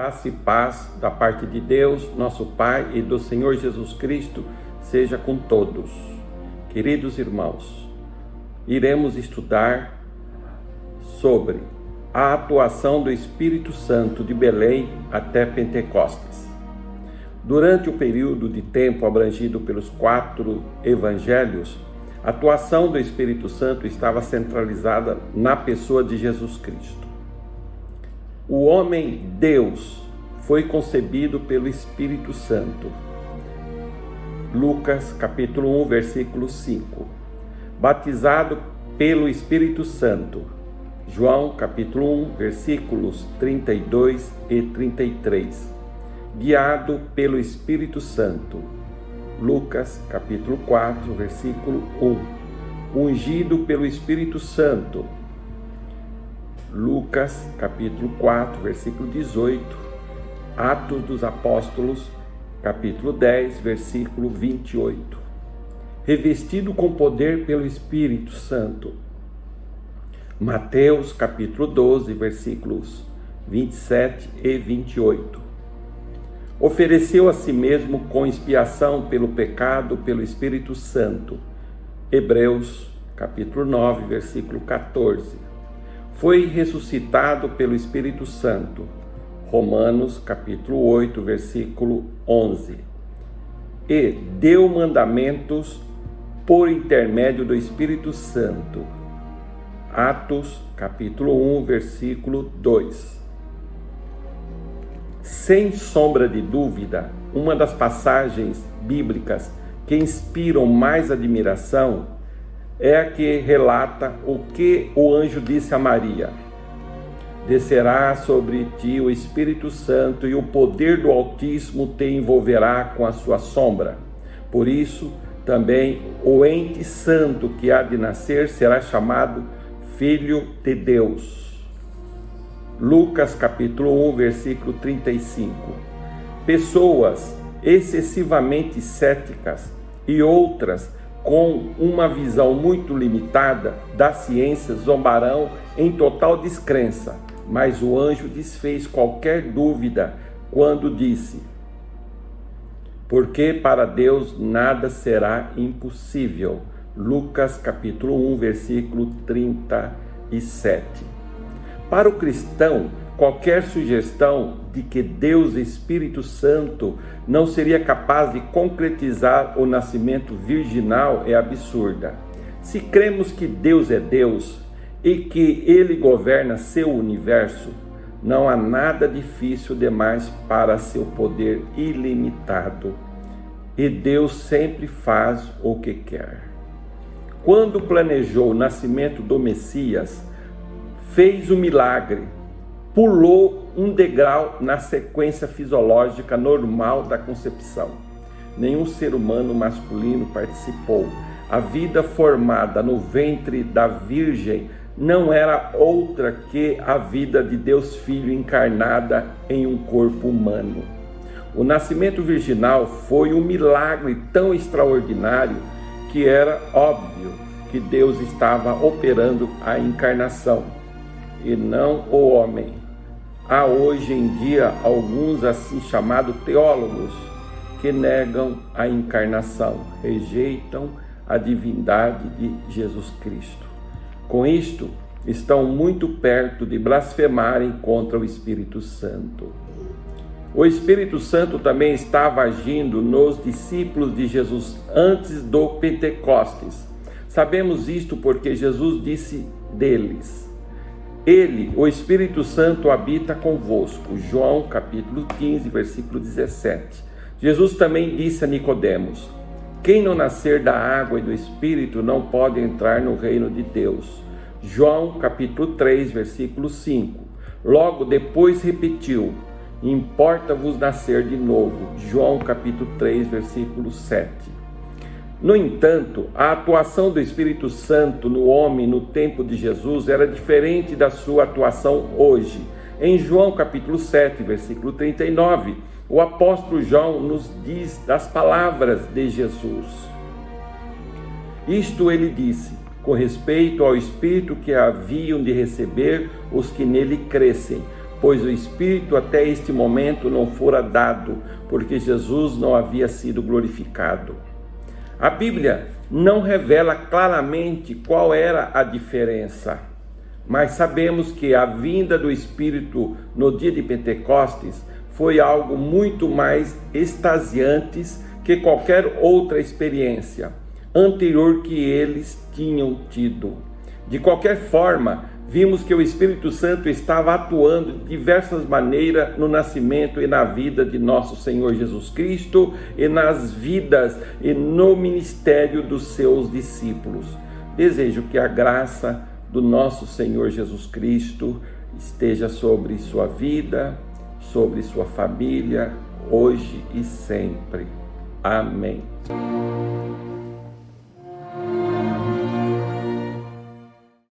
Graça e paz da parte de Deus, nosso Pai, e do Senhor Jesus Cristo, seja com todos. Queridos irmãos, iremos estudar sobre a atuação do Espírito Santo de Belém até Pentecostes. Durante o período de tempo abrangido pelos 4 evangelhos, a atuação do Espírito Santo estava centralizada na pessoa de Jesus Cristo. O homem Deus foi concebido pelo Espírito Santo. Lucas capítulo 1, versículo 5. Batizado pelo Espírito Santo. João capítulo 1, versículos 32 e 33. Guiado pelo Espírito Santo. Lucas capítulo 4, versículo 1. Ungido pelo Espírito Santo. Lucas capítulo 4, versículo 18, Atos dos Apóstolos, capítulo 10, versículo 28. Revestido com poder pelo Espírito Santo. Mateus capítulo 12, versículos 27 e 28. Ofereceu a si mesmo com expiação pelo pecado pelo Espírito Santo. Hebreus capítulo 9, versículo 14. Foi ressuscitado pelo Espírito Santo. Romanos capítulo 8, versículo 11. E deu mandamentos por intermédio do Espírito Santo. Atos capítulo 1, versículo 2. Sem sombra de dúvida, uma das passagens bíblicas que inspiram mais admiração é a que relata o que o anjo disse a Maria: descerá sobre ti o Espírito Santo e o poder do Altíssimo te envolverá com a sua sombra. Por isso, também o ente santo que há de nascer será chamado Filho de Deus. Lucas capítulo 1, versículo 35. Pessoas excessivamente céticas e outras com uma visão muito limitada da ciência zombarão em total descrença, mas o anjo desfez qualquer dúvida quando disse: porque para Deus nada será impossível. Lucas capítulo 1, versículo 37. Para o cristão, qualquer sugestão de que Deus Espírito Santo não seria capaz de concretizar o nascimento virginal é absurda. Se cremos que Deus é Deus e que Ele governa seu universo, não há nada difícil demais para seu poder ilimitado. E Deus sempre faz o que quer. Quando planejou o nascimento do Messias, fez o milagre, pulou um degrau na sequência fisiológica normal da concepção. Nenhum ser humano masculino participou. A vida formada no ventre da Virgem não era outra que a vida de Deus Filho encarnada em um corpo humano. O nascimento virginal foi um milagre tão extraordinário que era óbvio que Deus estava operando a encarnação e não o homem. Há hoje em dia alguns assim chamados teólogos que negam a encarnação, rejeitam a divindade de Jesus Cristo. Com isto, estão muito perto de blasfemarem contra o Espírito Santo. O Espírito Santo também estava agindo nos discípulos de Jesus antes do Pentecostes. Sabemos isto porque Jesus disse deles: Ele, o Espírito Santo, habita convosco. João capítulo 15, versículo 17. Jesus também disse a Nicodemos: quem não nascer da água e do Espírito não pode entrar no reino de Deus. João capítulo 3, versículo 5. Logo depois repetiu: importa-vos nascer de novo. João capítulo 3, versículo 7. No entanto, a atuação do Espírito Santo no homem no tempo de Jesus era diferente da sua atuação hoje. Em João capítulo 7, versículo 39, o apóstolo João nos diz das palavras de Jesus. Isto ele disse, com respeito ao Espírito que haviam de receber os que nele crescem, pois o Espírito até este momento não fora dado, porque Jesus não havia sido glorificado. A Bíblia não revela claramente qual era a diferença, mas sabemos que a vinda do Espírito no dia de Pentecostes foi algo muito mais extasiante que qualquer outra experiência anterior que eles tinham tido. De qualquer forma, vimos que o Espírito Santo estava atuando de diversas maneiras no nascimento e na vida de nosso Senhor Jesus Cristo e nas vidas e no ministério dos seus discípulos. Desejo que a graça do nosso Senhor Jesus Cristo esteja sobre sua vida, sobre sua família, hoje e sempre. Amém.